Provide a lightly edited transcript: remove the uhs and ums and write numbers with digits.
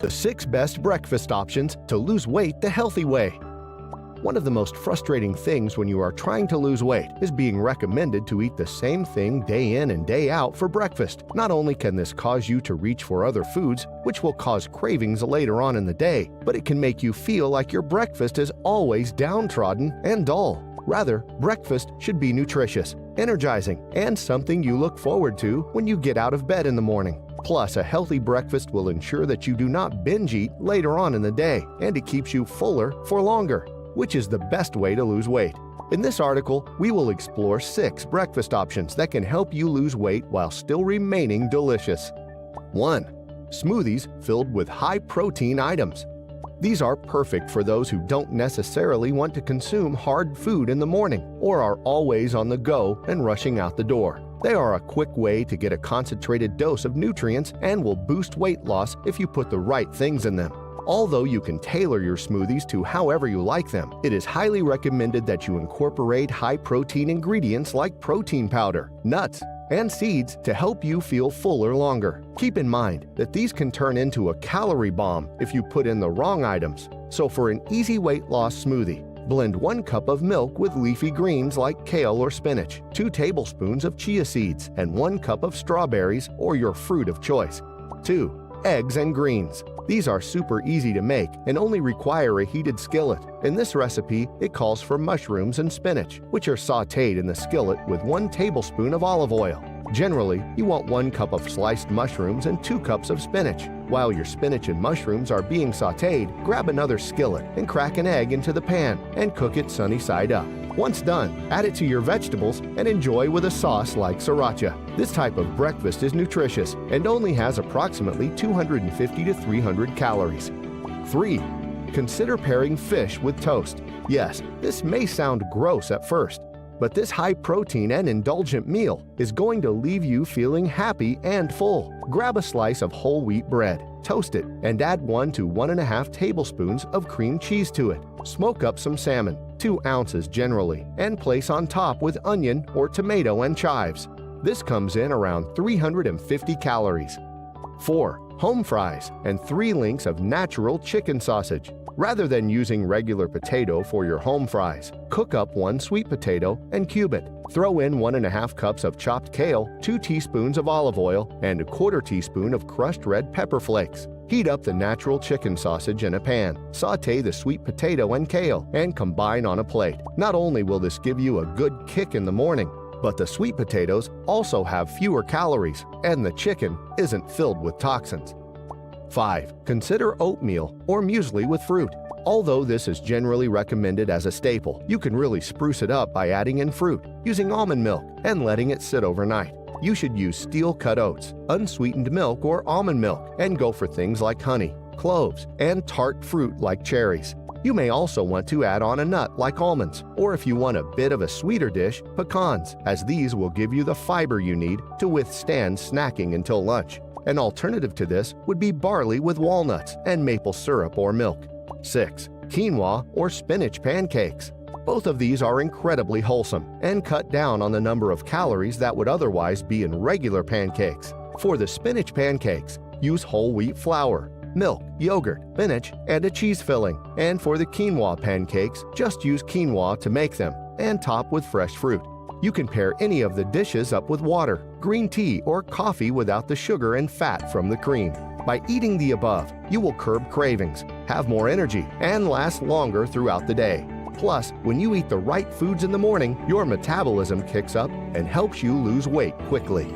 The 6 best breakfast options to lose weight the healthy way. One of the most frustrating things when you are trying to lose weight is being recommended to eat the same thing day in and day out for breakfast. Not only can this cause you to reach for other foods, which will cause cravings later on in the day, but it can make you feel like your breakfast is always downtrodden and dull. Rather, breakfast should be nutritious, energizing, and something you look forward to when you get out of bed in the morning. Plus, a healthy breakfast will ensure that you do not binge eat later on in the day, and it keeps you fuller for longer, which is the best way to lose weight. In this article, we will explore 6 breakfast options that can help you lose weight while still remaining delicious. 1. Smoothies filled with high-protein items. These are perfect for those who don't necessarily want to consume hard food in the morning or are always on the go and rushing out the door. They are a quick way to get a concentrated dose of nutrients and will boost weight loss if you put the right things in them. Although you can tailor your smoothies to however you like them, it is highly recommended that you incorporate high-protein ingredients like protein powder, nuts, and seeds to help you feel fuller longer. Keep in mind that these can turn into a calorie bomb if you put in the wrong items. So for an easy weight loss smoothie, blend 1 cup of milk with leafy greens like kale or spinach, 2 tablespoons of chia seeds, and 1 cup of strawberries or your fruit of choice. 2. Eggs and greens. These are super easy to make and only require a heated skillet. In this recipe, it calls for mushrooms and spinach, which are sautéed in the skillet with 1 tablespoon of olive oil. Generally, you want 1 cup of sliced mushrooms and 2 cups of spinach. While your spinach and mushrooms are being sautéed, grab another skillet and crack an egg into the pan and cook it sunny side up. Once done, add it to your vegetables and enjoy with a sauce like sriracha. This type of breakfast is nutritious and only has approximately 250 to 300 calories. 3. Consider pairing fish with toast. Yes, this may sound gross at first, but this high-protein and indulgent meal is going to leave you feeling happy and full. Grab a slice of whole wheat bread, toast it, and add 1 to 1.5 tablespoons of cream cheese to it. Smoke up some salmon, 2 ounces generally, and place on top with onion or tomato and chives. This comes in around 350 calories. 4. Home fries and 3 links of natural chicken sausage. Rather than using regular potato for your home fries, cook up 1 sweet potato and cube it. Throw in 1.5 cups of chopped kale, 2 teaspoons of olive oil, and 1/4 teaspoon of crushed red pepper flakes. Heat up the natural chicken sausage in a pan. Sauté the sweet potato and kale and combine on a plate. Not only will this give you a good kick in the morning, but the sweet potatoes also have fewer calories, and the chicken isn't filled with toxins. 5. Consider oatmeal or muesli with fruit. Although this is generally recommended as a staple, you can really spruce it up by adding in fruit, using almond milk, and letting it sit overnight. You should use steel-cut oats, unsweetened milk or almond milk, and go for things like honey, cloves, and tart fruit like cherries. You may also want to add on a nut like almonds, or if you want a bit of a sweeter dish, pecans, as these will give you the fiber you need to withstand snacking until lunch. An alternative to this would be barley with walnuts and maple syrup or milk. 6. Quinoa or spinach pancakes. Both of these are incredibly wholesome and cut down on the number of calories that would otherwise be in regular pancakes. For the spinach pancakes, use whole wheat flour, milk, yogurt, spinach, and a cheese filling. And for the quinoa pancakes, just use quinoa to make them and top with fresh fruit. You can pair any of the dishes up with water, green tea, or coffee without the sugar and fat from the cream. By eating the above, you will curb cravings, have more energy, and last longer throughout the day. Plus, when you eat the right foods in the morning, your metabolism kicks up and helps you lose weight quickly.